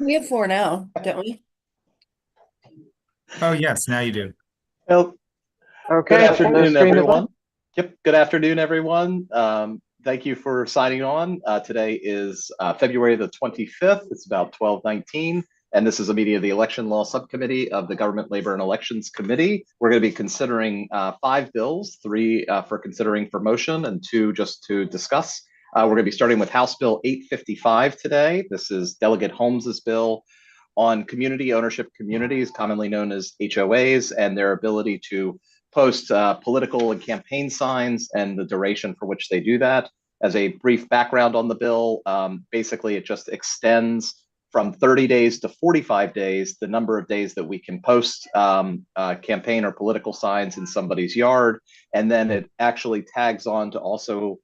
We have four now, don't we? Oh, yes, now you do. Well, good Okay, afternoon, stream is on. everyone. Yep, good afternoon, everyone. Thank you for signing on. Today is February the 25th. It's about 12:19, and this is a meeting of the Election Law Subcommittee of the Government, Labor, and Elections Committee. We're going to be considering five bills, three for considering for motion and two just to discuss. We're going to be starting with House Bill 855 today. This is Delegate Holmes's bill on community ownership communities, commonly known as HOAs, and their ability to post political and campaign signs and the duration for which they do that. As a brief background on the bill, basically it just extends from 30 days to 45 days the number of days that we can post campaign or political signs in somebody's yard. And then it actually tags on to also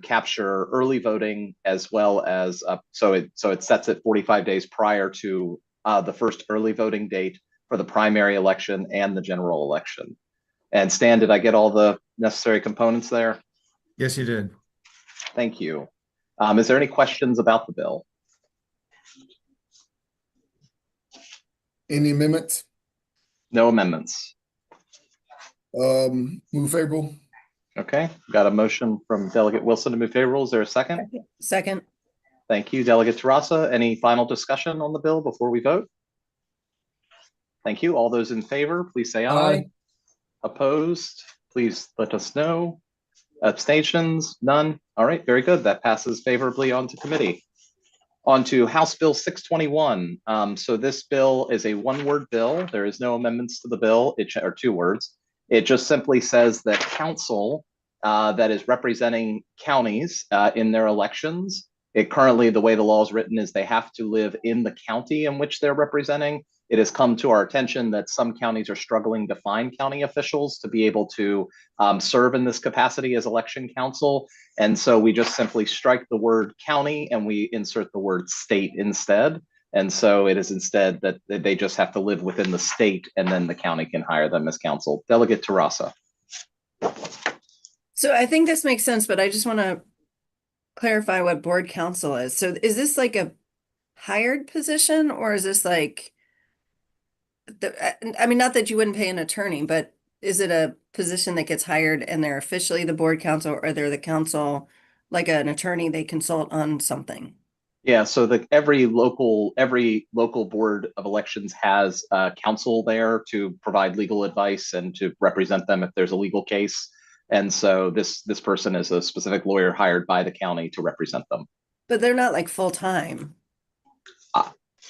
capture early voting as well as so it sets it 45 days prior to the first early voting date for the primary election and the general election. And Stan, did I get all the necessary components there? Yes, you did. Thank you. Is there any questions about the bill? Any amendments? No amendments. Move favorable. Okay, got a motion from Delegate Wilson to move favorable. Is there a second? Second. Thank you, Delegate Terrassa. Any final discussion on the bill before we vote? Thank you. All those in favor, please say aye. Aye. Opposed, please let us know. Abstentions, none. All right, very good. That passes favorably onto committee. On to House Bill 621. So this bill is a one-word bill. There is no amendments to the bill, or two words. It just simply says that council that is representing counties in their elections, currently the way the law is written is they have to live in the county in which they're representing. It has come to our attention that some counties are struggling to find county officials to be able to serve in this capacity as election council. And so we just simply strike the word county and we insert the word state instead. And so it is instead that they just have to live within the state and then the county can hire them as council. Delegate Terrassa. So I think this makes sense, but I just want to clarify what board council is. So is this like a hired position or is this like I mean, not that you wouldn't pay an attorney, but is it a position that gets hired and they're officially the board council or they're the council, like an attorney, they consult on something? Yeah, so every local board of elections has counsel there to provide legal advice and to represent them if there's a legal case. And so this person is a specific lawyer hired by the county to represent them. But they're not like full time.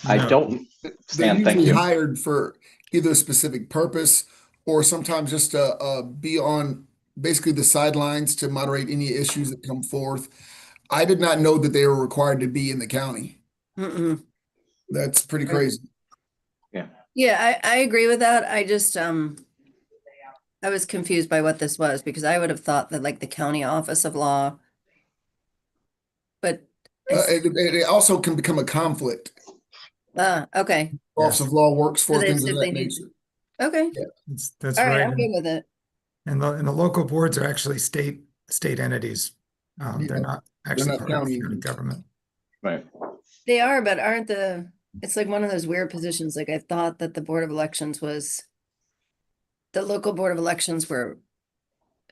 I don't. Stan, They're thank usually you. hired for either a specific purpose or sometimes just to be on basically the sidelines to moderate any issues that come forth. I did not know that they were required to be in the county. Mm-mm. That's pretty crazy. Yeah. Yeah, I agree with that. I just I was confused by what this was because I would have thought that like the county office of law, but It also can become a conflict. okay. Office of law works So for they things of said that they need nature. okay. That's All right, right. I'm good with it. And the local boards are actually state entities. They're not actually not part of the county. county government. Right. They are, but aren't it's like one of those weird positions. Like I thought that the Board of Elections the local Board of Elections were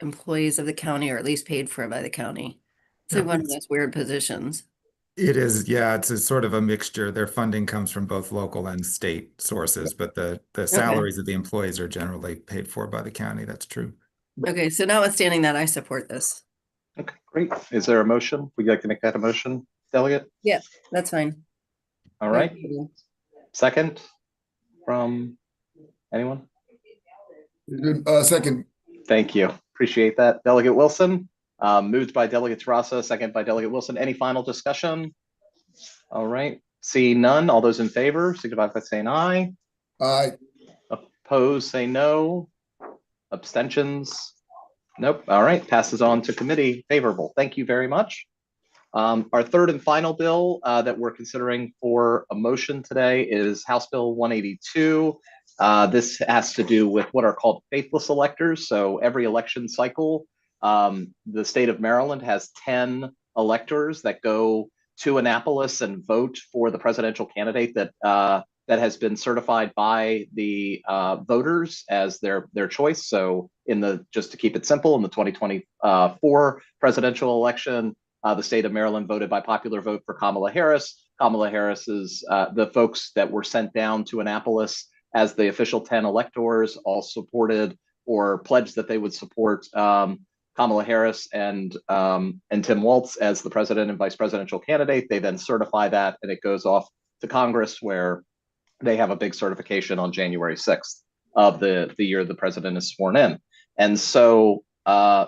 employees of the county or at least paid for by the county. It's like Yeah, one of those weird positions. it is. Yeah, it's a sort of a mixture. Their funding comes from both local and state sources, but the salaries of the employees are generally paid for by the county. That's true. Okay, so notwithstanding that, I support this. Okay, great. Is there a motion? Would you like to make that a motion, Delegate? Yeah, that's fine. All right. Second from anyone? Second. Thank you. Appreciate that. Delegate Wilson, moved by Delegate Terrassa, second by Delegate Wilson. Any final discussion? All right. See none. All those in favor, signify by saying aye. Aye. Opposed, say no. Abstentions? Nope. All right. Passes on to committee. Favorable. Thank you very much. Our third and final bill that we're considering for a motion today is House Bill 182. This has to do with what are called faithless electors. So every election cycle, the state of Maryland has 10 electors that go to Annapolis and vote for the presidential candidate that has been certified by the voters as their choice. So just to keep it simple, in the 2024 presidential election, the state of Maryland voted by popular vote for Kamala Harris. Kamala Harris is the folks that were sent down to Annapolis as the official 10 electors all supported or pledged that they would support Kamala Harris and Tim Walz as the president and vice presidential candidate. They then certify that, and it goes off to Congress, where they have a big certification on January 6th of the year the president is sworn in. And so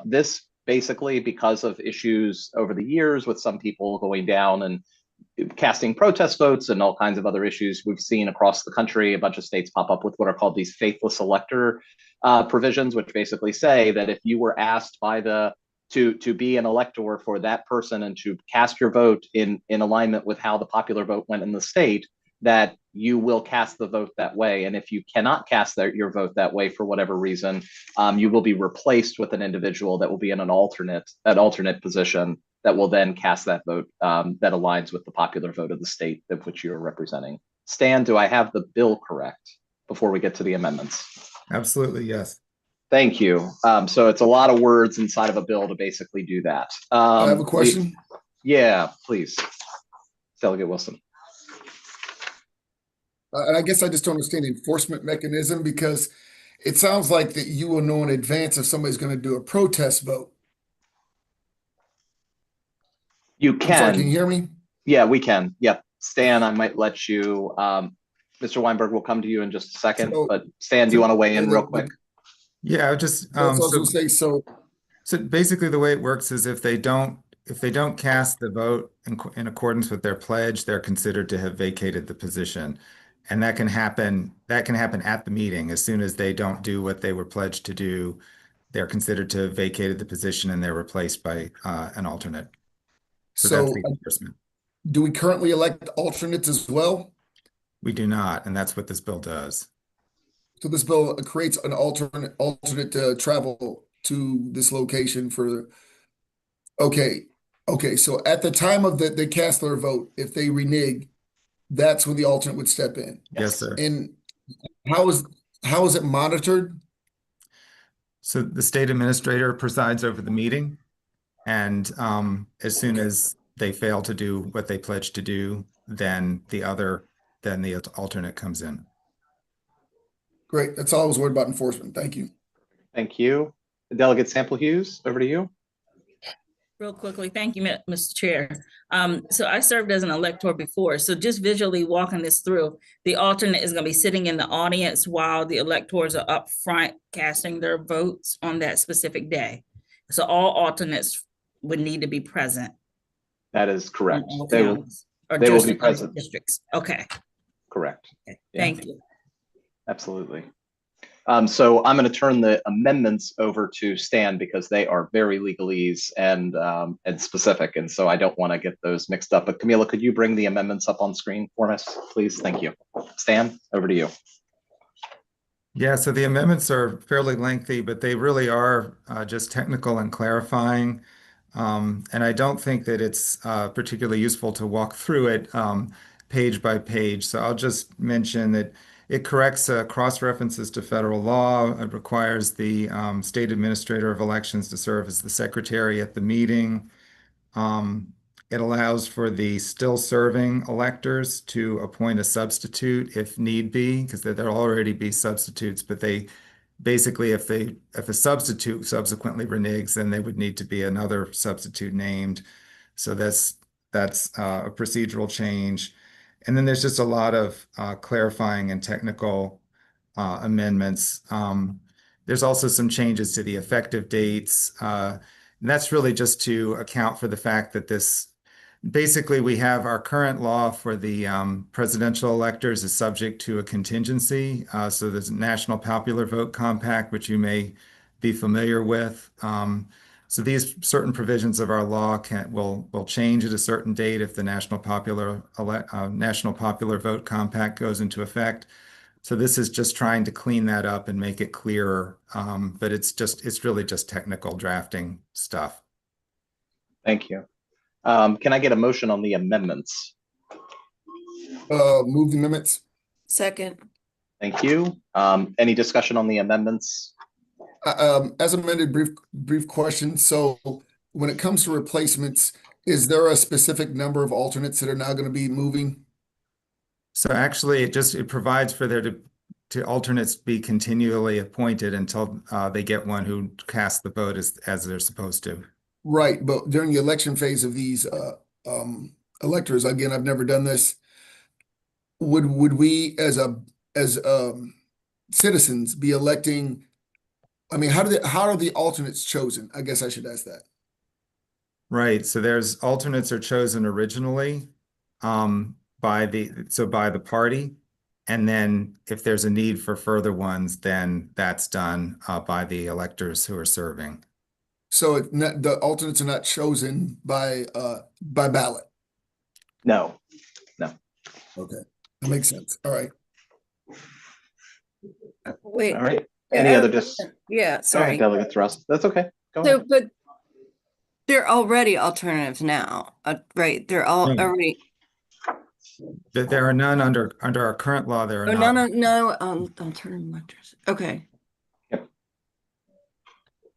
this basically, because of issues over the years with some people going down and casting protest votes and all kinds of other issues, we've seen across the country a bunch of states pop up with what are called these faithless elector provisions, which basically say that if you were asked by to be an elector for that person and to cast your vote in alignment with how the popular vote went in the state, that you will cast the vote that way. And if you cannot cast your vote that way for whatever reason, you will be replaced with an individual that will be in an alternate position that will then cast that vote that aligns with the popular vote of the state of which you are representing. Stan, do I have the bill correct before we get to the amendments? Absolutely, yes. Thank you. So it's a lot of words inside of a bill to basically do that. I have a question. Yeah, please. Delegate Wilson. And I guess I just don't understand the enforcement mechanism, because it sounds like that you will know in advance if somebody's going to do a protest vote. You I'm sorry, can you can. hear me? Yeah, we can. Yep. Stan, I might let you. Mr. Weinberg, will come to you in just a second. But Stan, do you want to weigh in real quick? Yeah, just That's what I was going to say. So basically, the way it works is if they don't cast the vote in accordance with their pledge, they're considered to have vacated the position, and that can happen at the meeting. As soon as they don't do what they were pledged to do, they're considered to have vacated the position and they're replaced by an alternate. So that's the enforcement. Do we currently elect alternates as well? We do not, and that's what this bill does. So this bill creates an alternate to travel to this location for. Okay. So at the time of the cast their vote, if they renege, that's when the alternate would step in. Yes, sir. And how is it monitored? So the state administrator presides over the meeting, and as soon as they fail to do what they pledged to do, then the alternate comes in. Great. That's all I was worried about, enforcement. Thank you. Thank you. Delegate Sample Hughes, over to you. Real quickly, thank you, Mr. Chair. So I served as an elector before. So just visually walking this through, the alternate is going to be sitting in the audience while the electors are up front casting their votes on that specific day. So all alternates would need to be present. That is correct. They will be present. Districts. Okay. Correct. Okay. Thank you. Absolutely. So I'm going to turn the amendments over to Stan, because they are very legalese and specific, and so I don't want to get those mixed up. But Camila, could you bring the amendments up on screen for us, please? Thank you. Stan, over to you. Yeah, so the amendments are fairly lengthy, but they really are just technical and clarifying. And I don't think that it's particularly useful to walk through it page by page. So I'll just mention that it corrects cross-references to federal law. It requires the state administrator of elections to serve as the secretary at the meeting. It allows for the still serving electors to appoint a substitute if need be, because there'll already be substitutes, but they basically, if a substitute subsequently reneges, then there would need to be another substitute named. So that's a procedural change. And then there's just a lot of clarifying and technical amendments. There's also some changes to the effective dates. And that's really just to account for the fact that basically we have our current law for the presidential electors is subject to a contingency. So there's a National Popular Vote Compact, which you may be familiar with. So these certain provisions of our law will change at a certain date if the National Popular Vote Compact goes into effect. So this is just trying to clean that up and make it clearer. But it's really just technical drafting stuff. Thank you. Can I get a motion on the amendments? Move the amendments. Second. Thank you. Any discussion on the amendments? As amended, brief question. So when it comes to replacements, is there a specific number of alternates that are now going to be moving? So actually, it provides for there to alternates be continually appointed until they get one who casts the vote as they're supposed to. Right, but during the election phase of these electors, again, I've never done this. Would we as citizens be electing? I mean, how are the alternates chosen? I guess I should ask that. Right. So there's alternates are chosen originally by the party. And then if there's a need for further ones, then that's done by the electors who are serving. So the alternates are not chosen by ballot. No. Okay, that makes sense. All right. Wait. All right. Yeah, Any I have other a just? question. Yeah, Go ahead, sorry. Delegate Thrust. That's okay. Go So, ahead. but they're already alternatives now, right? They're all Right. already. There are none under our current law. There are Oh, not. no, alternative electors. Okay. Yep.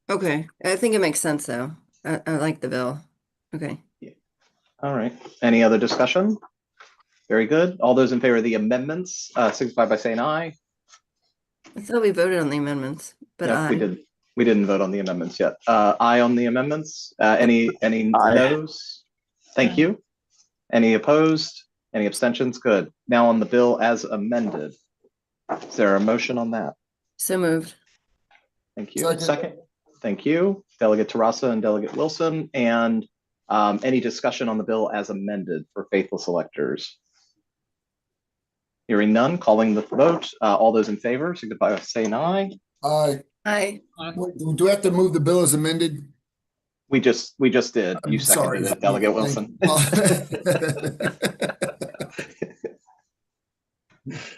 Okay, I think it makes sense though. I like the bill. Okay. All right. Any other discussion? Very good. All those in favor of the amendments, signify by saying aye. I thought we voted on the amendments, but Nope, we didn't vote on the amendments yet. Aye on the amendments. Any noes? Thank you. Any opposed? Any abstentions? Good. Now on the bill as amended. Is there a motion on that? So moved. Thank you. Second. Second. Thank you, Delegate Terrassa and Delegate Wilson. And any discussion on the bill as amended for faithless electors? Hearing none, calling the vote. All those in favor, signify by saying aye. Aye. Aye. Do we have to move the bill as amended? We just did. You I'm sorry. seconded it, Delegate Thank Wilson.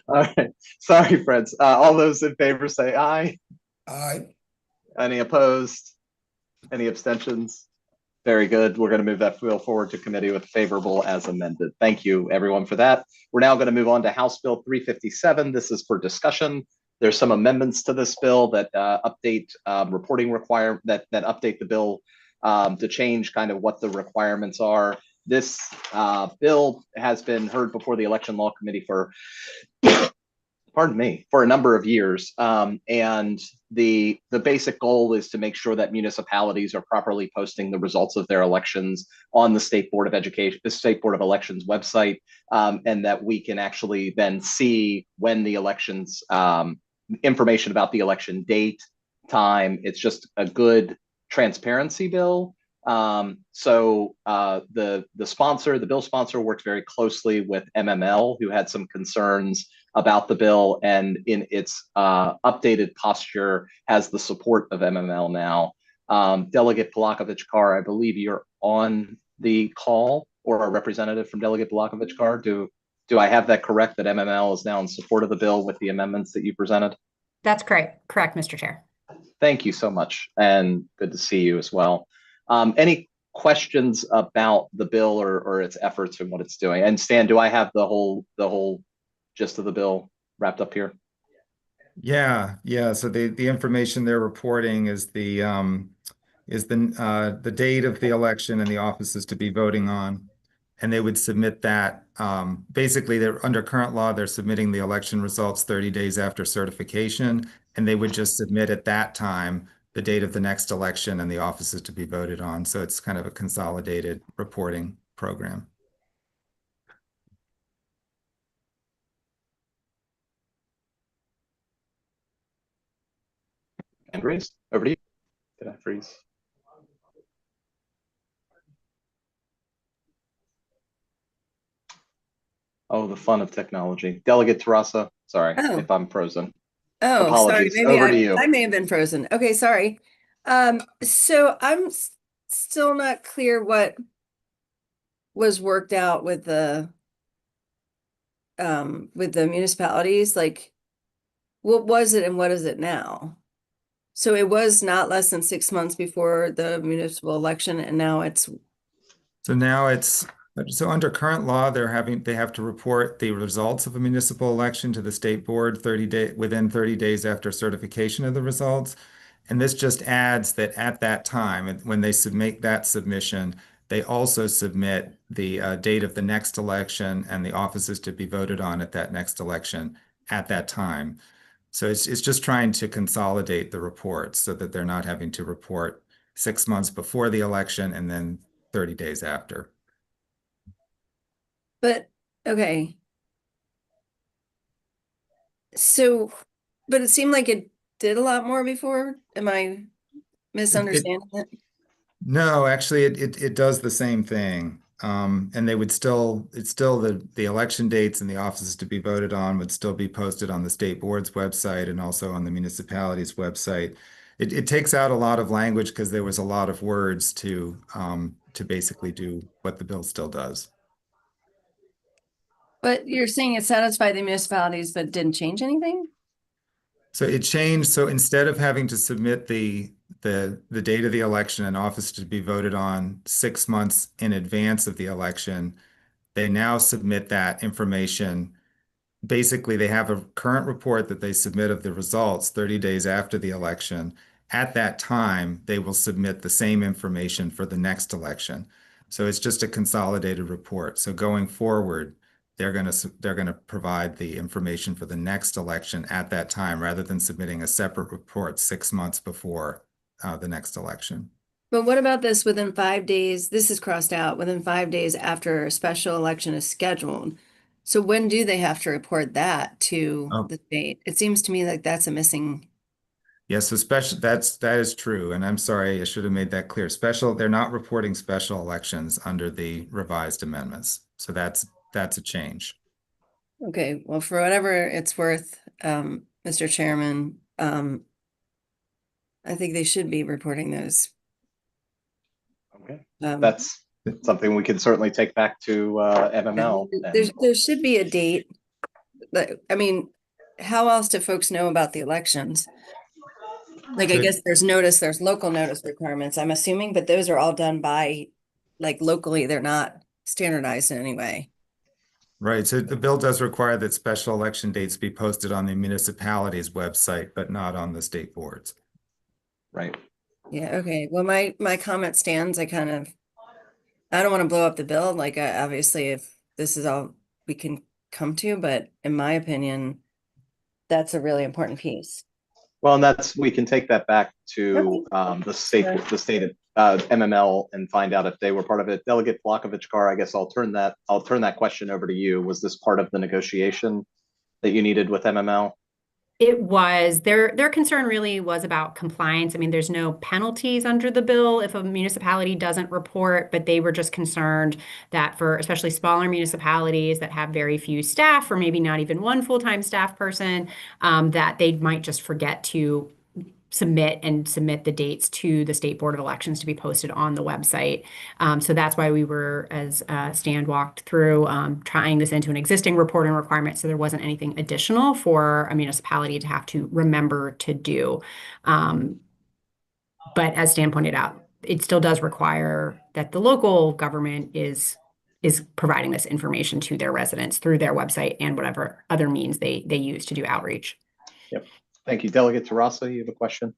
All right. Sorry, friends. All those in favor say aye. Aye. Any opposed? Any abstentions? Very good. We're going to move that bill forward to committee with favorable as amended. Thank you, everyone, for that. We're now going to move on to House Bill 357. This is for discussion. There's some amendments to this bill that update reporting requirement that update the bill to change kind of what the requirements are. This bill has been heard before the Election Law Committee for pardon me, for a number of years. And the basic goal is to make sure that municipalities are properly posting the results of their elections on the State Board of Education, the State Board of Elections website, and that we can actually then see when the elections, information about the election date, time. It's just a good transparency bill. So the bill sponsor worked very closely with MML, who had some concerns about the bill, and in its updated posture has the support of MML now. Delegate Polakovich-Carr, I believe you're on the call, or a representative from Delegate Polakovich-Carr. Do I have that correct, that MML is now in support of the bill with the amendments that you presented? That's correct, Mr. Chair. Thank you so much, and good to see you as well. Any questions about the bill or its efforts and what it's doing? And Stan, do I have the whole gist of the bill wrapped up here? Yeah. So the information they're reporting is the date of the election and the offices to be voting on, and they would submit that. Basically, they're under current law, they're submitting the election results 30 days after certification, and they would just submit at that time the date of the next election and the offices to be voted on. So it's kind of a consolidated reporting program. And Reese, over to you. Did I freeze? Oh, the fun of technology. Delegate Terrassa, sorry if I'm frozen. Oh, Apologies. sorry. Maybe Over to you. I may have been frozen. Okay, sorry. So I'm still not clear what was worked out with the municipalities. Like, what was it and what is it now? So it was not less than 6 months before the municipal election, and now it's So now so under current law, they have to report the results of a municipal election to the state board within 30 days after certification of the results. And this just adds that at that time, when they submit that submission, they also submit the date of the next election and the offices to be voted on at that next election at that time. So it's just trying to consolidate the reports so that they're not having to report 6 months before the election and then 30 days after. But, okay. So, but it seemed like it did a lot more before. Am I misunderstanding it? No, actually, it does the same thing. And it's still the election dates and the offices to be voted on would still be posted on the state board's website and also on the municipality's website. It takes out a lot of language because there was a lot of words to basically do what the bill still does. But you're saying it satisfied the municipalities, but didn't change anything? So it changed. So instead of having to submit the date of the election and office to be voted on 6 months in advance of the election, they now submit that information. Basically, they have a current report that they submit of the results 30 days after the election. At that time, they will submit the same information for the next election. So it's just a consolidated report. So going forward, they're going to provide the information for the next election at that time rather than submitting a separate report 6 months before the next election. But what about this within 5 days? This is crossed out within 5 days after a special election is scheduled. So when do they have to report that to Oh. the state? It seems to me like that's a missing. Yes, so that is true. And I'm sorry, I should have made that clear. They're not reporting special elections under the revised amendments. So that's a change. Okay, well, for whatever it's worth, Mr. Chairman, I think they should be reporting those. Okay, Um, that's something we can certainly take back to MML. There should be a date. I mean, how else do folks know about the elections? Like, I guess there's local notice requirements, I'm assuming, but those are all done by, like, locally, they're not standardized in any way. Right. So the bill does require that special election dates be posted on the municipality's website, but not on the state boards. Right. Yeah, okay. Well, my comment stands. I don't want to blow up the bill. Like, obviously, if this is all we can come to, but in my opinion, that's a really important piece. Well, and we can take that back to Okay. the state MML and find out if they were part of it. Delegate Vlahovic-Carr, I guess I'll turn that question over to you. Was this part of the negotiation that you needed with MML? It was. Their concern really was about compliance. I mean, there's no penalties under the bill if a municipality doesn't report, but they were just concerned that for especially smaller municipalities that have very few staff or maybe not even one full-time staff person, that they might just forget to submit the dates to the State Board of Elections to be posted on the website. So that's why we were, as Stan walked through, trying this into an existing reporting requirement so there wasn't anything additional for a municipality to have to remember to do. But as Stan pointed out, it still does require that the local government is providing this information to their residents through their website and whatever other means they use to do outreach. Yep. Thank you. Delegate Tarasa, you have a question?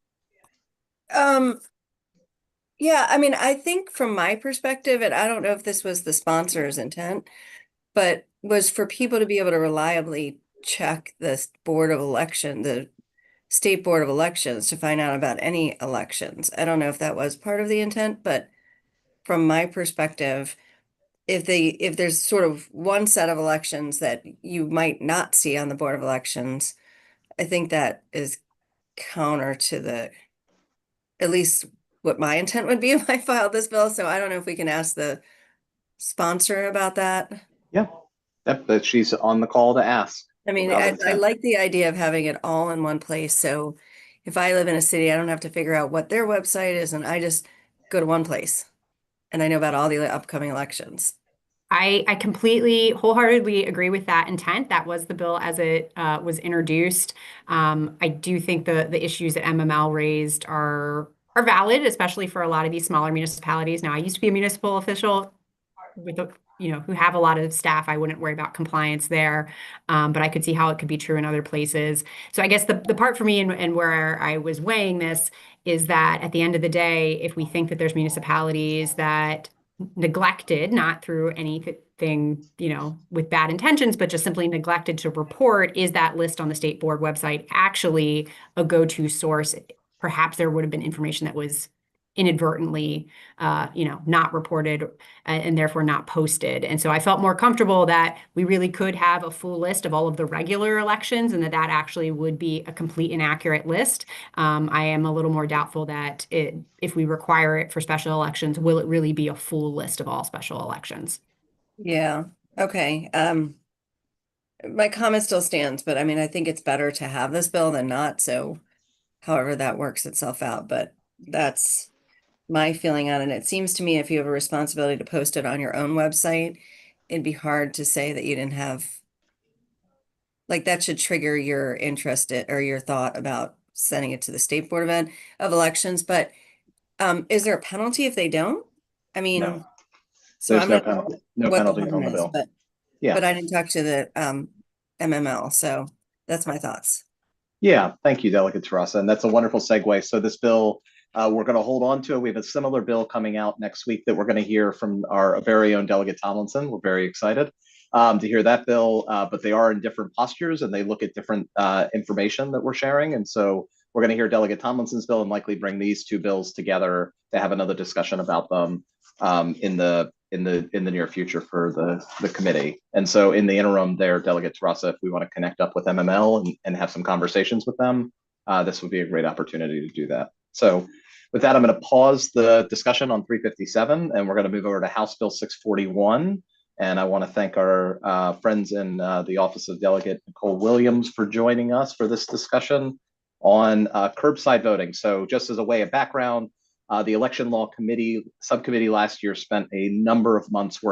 Yeah, I mean, I think from my perspective, and I don't know if this was the sponsor's intent, but was for people to be able to reliably check the State Board of Elections to find out about any elections. I don't know if that was part of the intent, but from my perspective, if there's sort of one set of elections that you might not see on the Board of Elections, I think that is counter to at least what my intent would be if I filed this bill. So I don't know if we can ask the sponsor about that. Yeah. Yep, but she's on the call to ask. I mean, about I intent. like the idea of having it all in one place. So if I live in a city, I don't have to figure out what their website is, and I just go to one place and I know about all the upcoming elections. I completely, wholeheartedly agree with that intent. That was the bill as it was introduced. I do think the issues that MML raised are valid, especially for a lot of these smaller municipalities. Now, I used to be a municipal official with the, who have a lot of staff, I wouldn't worry about compliance there. But I could see how it could be true in other places. So I guess the part for me and where I was weighing this is that at the end of the day, if we think that there's municipalities that neglected, not through anything, with bad intentions, but just simply neglected to report, is that list on the state board website actually a go-to source? Perhaps there would have been information that was inadvertently, not reported and therefore not posted. And so I felt more comfortable that we really could have a full list of all of the regular elections and that actually would be a complete and accurate list. I am a little more doubtful that if we require it for special elections, will it really be a full list of all special elections? Yeah, okay. My comment still stands, but I mean, I think it's better to have this bill than not, so however that works itself out, but that's my feeling on it. It seems to me if you have a responsibility to post it on your own website, it'd be hard to say that you didn't have, like, that should trigger your interest or your thought about sending it to the State Board of Elections, but is there a penalty if they don't? I mean, No, so there's I'm no not penalty, sure no what the penalties on harm the is, bill. but Yeah. I didn't talk to the MML, so that's my thoughts. Yeah, thank you, Delegate Teresa. And that's a wonderful segue. So this bill, we're going to hold on to it. We have a similar bill coming out next week that we're going to hear from our very own Delegate Tomlinson. We're very excited to hear that bill, but they are in different postures and they look at different information that we're sharing. And so we're going to hear Delegate Tomlinson's bill and likely bring these two bills together to have another discussion about them in the near future for the committee. And so in the interim there, Delegate Teresa, if we want to connect up with MML and have some conversations with them, this would be a great opportunity to do that. So with that, I'm going to pause the discussion on 357 and we're going to move over to House Bill 641. And I want to thank our friends in the Office of Delegate Nicole Williams for joining us for this discussion on curbside voting. So just as a way of background, the Election Law Committee Subcommittee last year spent a number of weeks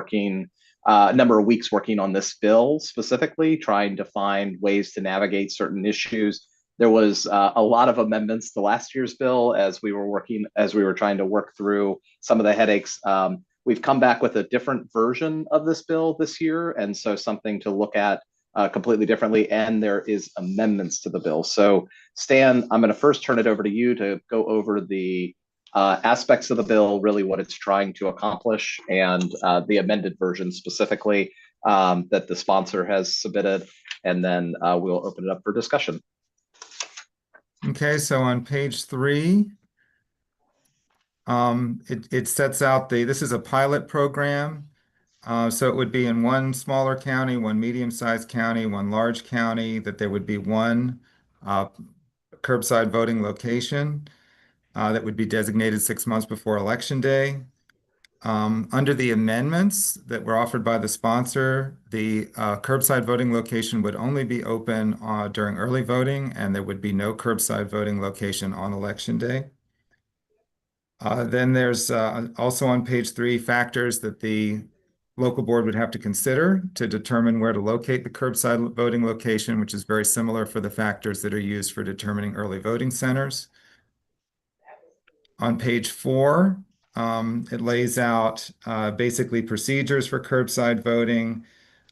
working on this bill, specifically trying to find ways to navigate certain issues. There was a lot of amendments to last year's bill as we were trying to work through some of the headaches. We've come back with a different version of this bill this year, and so something to look at completely differently, and there is amendments to the bill. So Stan, I'm going to first turn it over to you to go over the aspects of the bill, really what it's trying to accomplish, and the amended version specifically that the sponsor has submitted, and then we'll open it up for discussion. Okay, so on page 3, it sets out this is a pilot program. So it would be in one smaller county, one medium-sized county, one large county, that there would be one curbside voting location that would be designated 6 months before Election Day. Under the amendments that were offered by the sponsor, the curbside voting location would only be open during early voting, and there would be no curbside voting location on Election Day. Then there's also on page 3 factors that the local board would have to consider to determine where to locate the curbside voting location, which is very similar for the factors that are used for determining early voting centers. On page 4, it lays out basically procedures for curbside voting.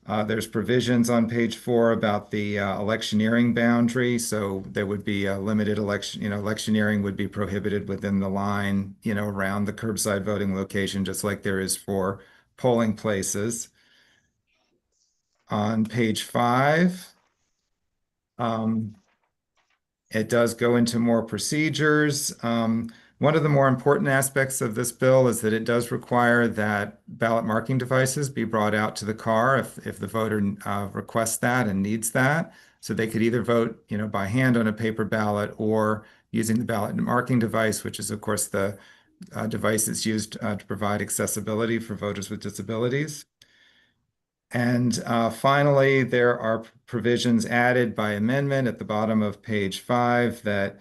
There's provisions on page 4 about the electioneering boundary. So there would be a limited electioneering would be prohibited within the line, around the curbside voting location, just like there is for polling places. On page 5, it does go into more procedures. One of the more important aspects of this bill is that it does require that ballot marking devices be brought out to the car if the voter requests that and needs that. So they could either vote, by hand on a paper ballot or using the ballot marking device, which is, of course, the device that's used to provide accessibility for voters with disabilities. And finally, there are provisions added by amendment at the bottom of page 5 that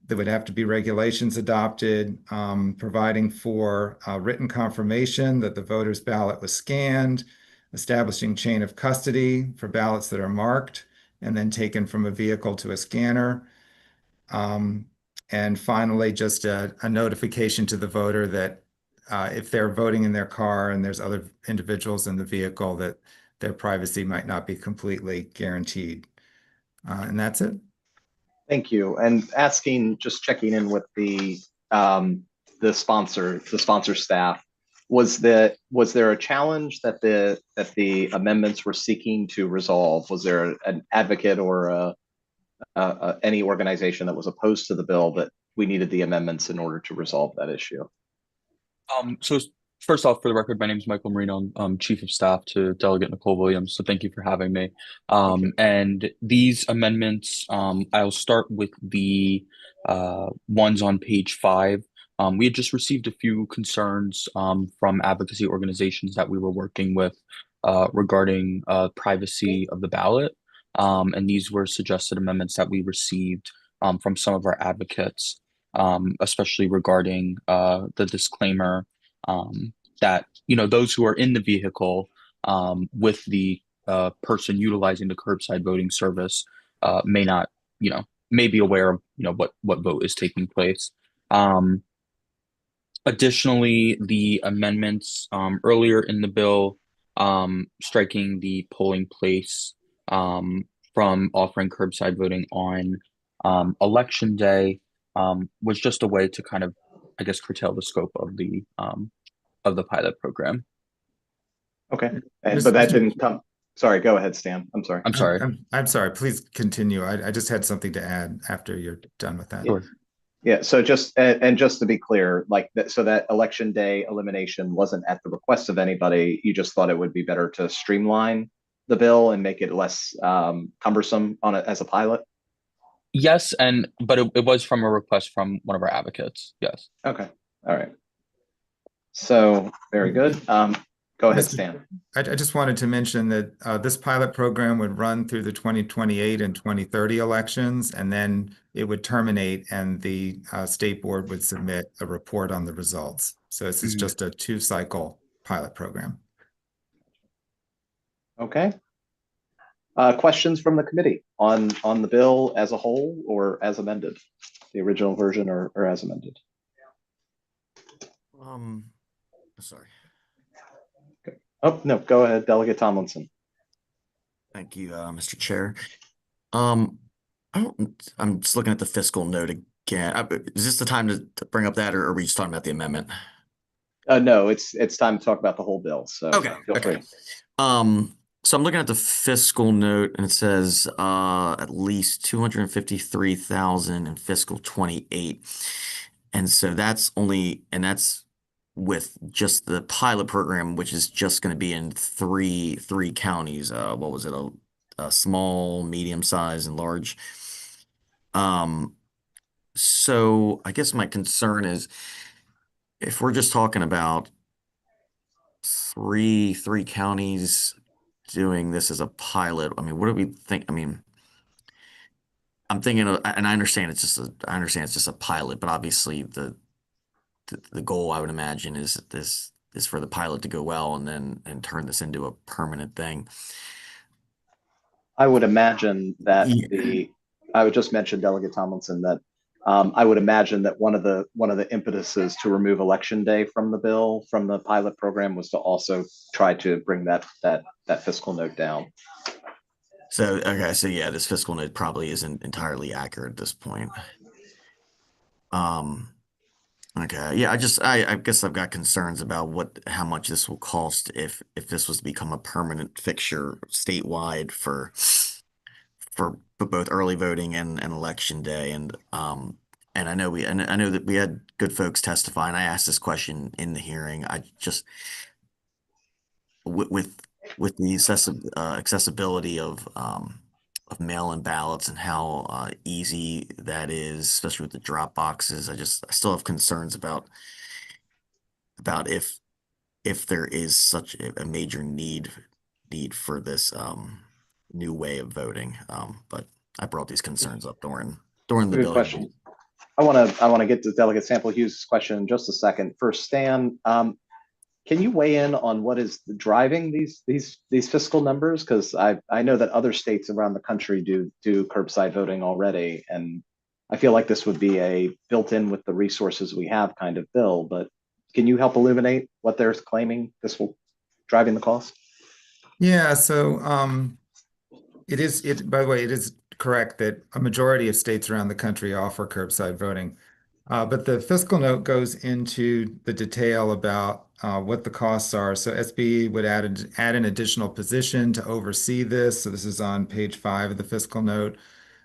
there would have to be regulations adopted, providing for written confirmation that the voter's ballot was scanned, establishing chain of custody for ballots that are marked and then taken from a vehicle to a scanner. And finally, just a notification to the voter that if they're voting in their car and there's other individuals in the vehicle, that their privacy might not be completely guaranteed. And that's it. Thank you. And just checking in with the sponsor staff. Was there a challenge that the amendments were seeking to resolve? Was there an advocate or any organization that was opposed to the bill that we needed the amendments in order to resolve that issue? So first off, for the record, my name is Michael Marino. I'm Chief of Staff to Delegate Nicole Williams. So thank you for having me. And these amendments, I'll start with the ones on page 5. We had just received a few concerns from advocacy organizations that we were working with regarding privacy of the ballot. And these were suggested amendments that we received from some of our advocates, especially regarding the disclaimer that, those who are in the vehicle with the person utilizing the curbside voting service may not, may be aware of, what vote is taking place. Additionally, the amendments earlier in the bill, striking the polling place from offering curbside voting on election day was just a way to kind of, I guess, curtail the scope of the pilot program. Okay, but that didn't come. Sorry, go ahead, Stan. I'm sorry. I'm sorry. I'm sorry. Please continue. I just had something to add after you're done with that. Sure. Yeah, so just to be clear, like that, so that election day elimination wasn't at the request of anybody. You just thought it would be better to streamline the bill and make it less cumbersome on it as a pilot. Yes, but it was from a request from one of our advocates. Yes. Okay. All right. So very good. Go ahead, Stan. I just wanted to mention that this pilot program would run through the 2028 and 2030 elections, and then it would terminate, and the state board would submit a report on the results. So this is just a 2-cycle pilot program. Okay. Questions from the committee on the bill as a whole or as amended, the original version or as amended? Sorry. Oh, no, go ahead, Delegate Tomlinson. Thank you, Mr. Chair. I'm just looking at the fiscal note again. Is this the time to bring up that, or are we just talking about the amendment? No, it's time to talk about the whole bill. So feel free. So I'm looking at the fiscal note, and it says at least 253,000 in fiscal 28, and so that's with just the pilot program, which is just going to be in three counties. What was it? A small, medium size, and large. So I guess my concern is if we're just talking about three counties doing this as a pilot, I mean, what do we think? I mean, I'm thinking of, and I understand it's just a pilot, but obviously the goal, I would imagine, is for the pilot to go well and turn this into a permanent thing. I would imagine that I would just mention, Delegate Tomlinson, that I would imagine that one of the impetuses to remove election day from the bill, from the pilot program, was to also try to bring that fiscal note down. So okay, so yeah, this fiscal note probably isn't entirely accurate at this point. Okay, yeah, I guess I've got concerns about how much this will cost if this was to become a permanent fixture statewide for both early voting and election day, and I know that we had good folks testify, and I asked this question in the hearing. I just with the accessibility of mail-in ballots and how easy that is, especially with the drop boxes. I still have concerns about if there is such a major need for this new way of voting. But I brought these concerns up during the Good question. I want to get to Delegate Sample Hughes' question in just a second. First, Stan, can you weigh in on what is driving these fiscal numbers? Because I know that other states around the country do curbside voting already, and I feel like this would be a built-in with the resources we have kind of bill. But can you help illuminate what they're claiming this will driving the cost? Yeah, so by the way, it is correct that a majority of states around the country offer curbside voting. But the fiscal note goes into the detail about what the costs are. So SB would add an additional position to oversee this. So this is on page 5 of the fiscal note.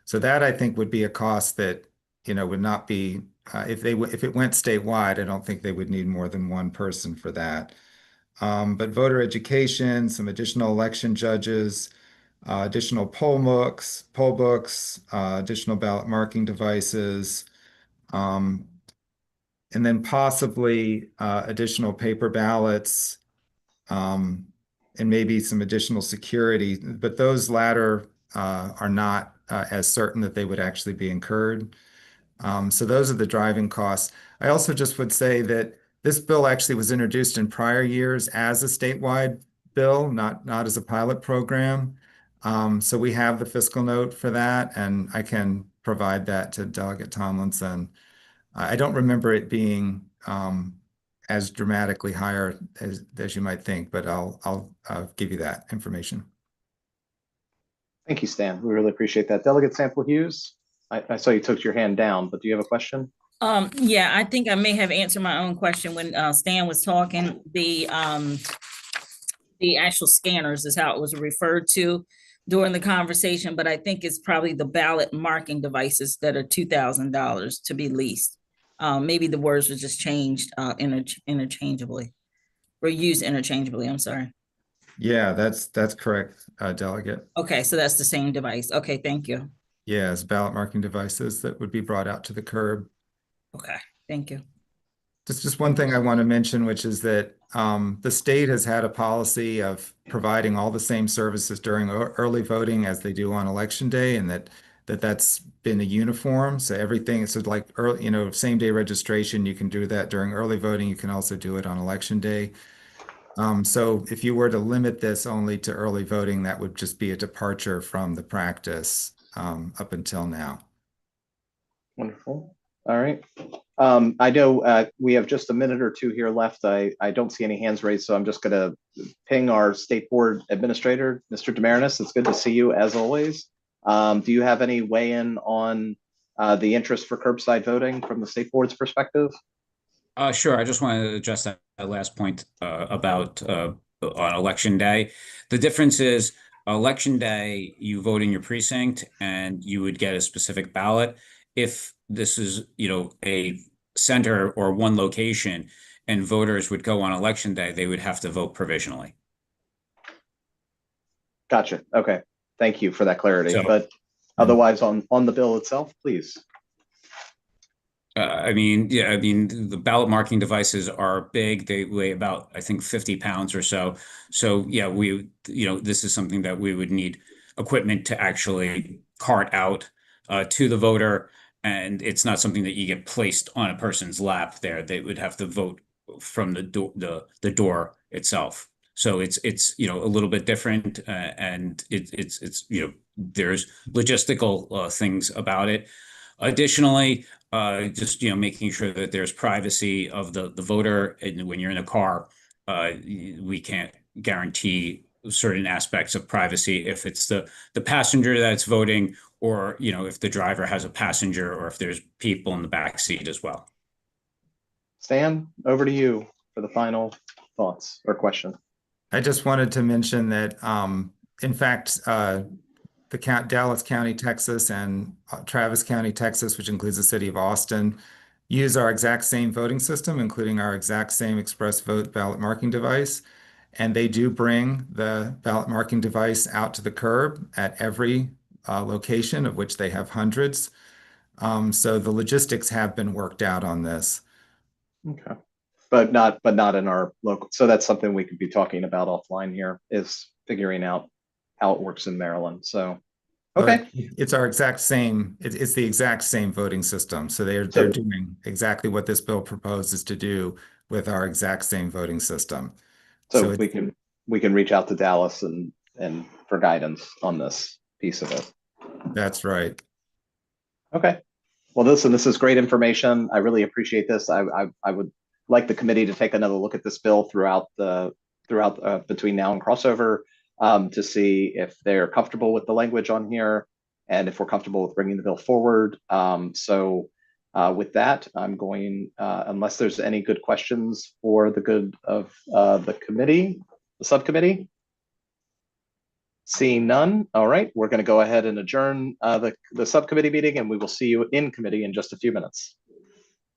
So that I think would be a cost that, would not be if it went statewide, I don't think they would need more than one person for that. But voter education, some additional election judges, additional poll books, additional ballot marking devices, and then possibly additional paper ballots, and maybe some additional security. But those latter are not as certain that they would actually be incurred. So those are the driving costs. I also just would say that this bill actually was introduced in prior years as a statewide bill, not as a pilot program. So we have the fiscal note for that, and I can provide that to Delegate Tomlinson. I don't remember it being as dramatically higher as you might think, but I'll give you that information. Thank you, Stan. We really appreciate that. Delegate Sample Hughes, I saw you took your hand down, but do you have a question? Yeah, I think I may have answered my own question when Stan was talking. The actual scanners is how it was referred to during the conversation, but I think it's probably the ballot marking devices that are $2,000 to be leased. Maybe the words were just changed interchangeably, or used interchangeably. I'm sorry. Yeah, that's correct, Delegate. Okay, so that's the same device. Okay, thank you. Yes, ballot marking devices that would be brought out to the curb. Okay, thank you. Just one thing I want to mention, which is that the state has had a policy of providing all the same services during early voting as they do on election day, and that's been a uniform. So everything, so like early, same day registration, you can do that during early voting. You can also do it on election day. So if you were to limit this only to early voting, that would just be a departure from the practice up until now. Wonderful. All right. I know we have just a minute or two here left. I don't see any hands raised, so I'm just going to ping our State Board Administrator, Mr. Demarinis. It's good to see you as always. Do you have any weigh-in on the interest for curbside voting from the State Board's perspective? Sure. I just wanted to address that last point about on election day. The difference is election day, you vote in your precinct and you would get a specific ballot. If this is, a center or one location and voters would go on election day, they would have to vote provisionally. Gotcha. Okay. Thank you for that clarity. So, but otherwise on the bill itself, please. The ballot marking devices are big. They weigh about, I think, 50 pounds or so. So yeah, this is something that we would need equipment to actually cart out to the voter. And it's not something that you get placed on a person's lap there. They would have to vote from the door itself. So it's a little bit different, and it's there's logistical things about it. Additionally, just making sure that there's privacy of the voter, and when you're in a car, we can't guarantee certain aspects of privacy if it's the passenger that's voting, or if the driver has a passenger, or if there's people in the back seat as well. Stan, over to you for the final thoughts or question. I just wanted to mention that, in fact, Dallas County, Texas, and Travis County, Texas, which includes the city of Austin, use our exact same voting system, including our exact same express vote ballot marking device. And they do bring the ballot marking device out to the curb at every location, of which they have hundreds. So the logistics have been worked out on this. Okay. But not in our local. So that's something we could be talking about offline here, is figuring out how it works in Maryland. So, okay. It's our exact same, it's the exact same voting system. So they're doing exactly what this bill proposes to do with our exact same voting system. So we can reach out to Dallas and for guidance on this piece of it. That's right. Okay. Well, this is great information. I really appreciate this. I would like the committee to take another look at this bill throughout between now and crossover, to see if they're comfortable with the language on here and if we're comfortable with bringing the bill forward. With that, I'm going, unless there's any good questions for the good of the subcommittee. Seeing none, all right, we're going to go ahead and adjourn the subcommittee meeting, and we will see you in committee in just a few minutes.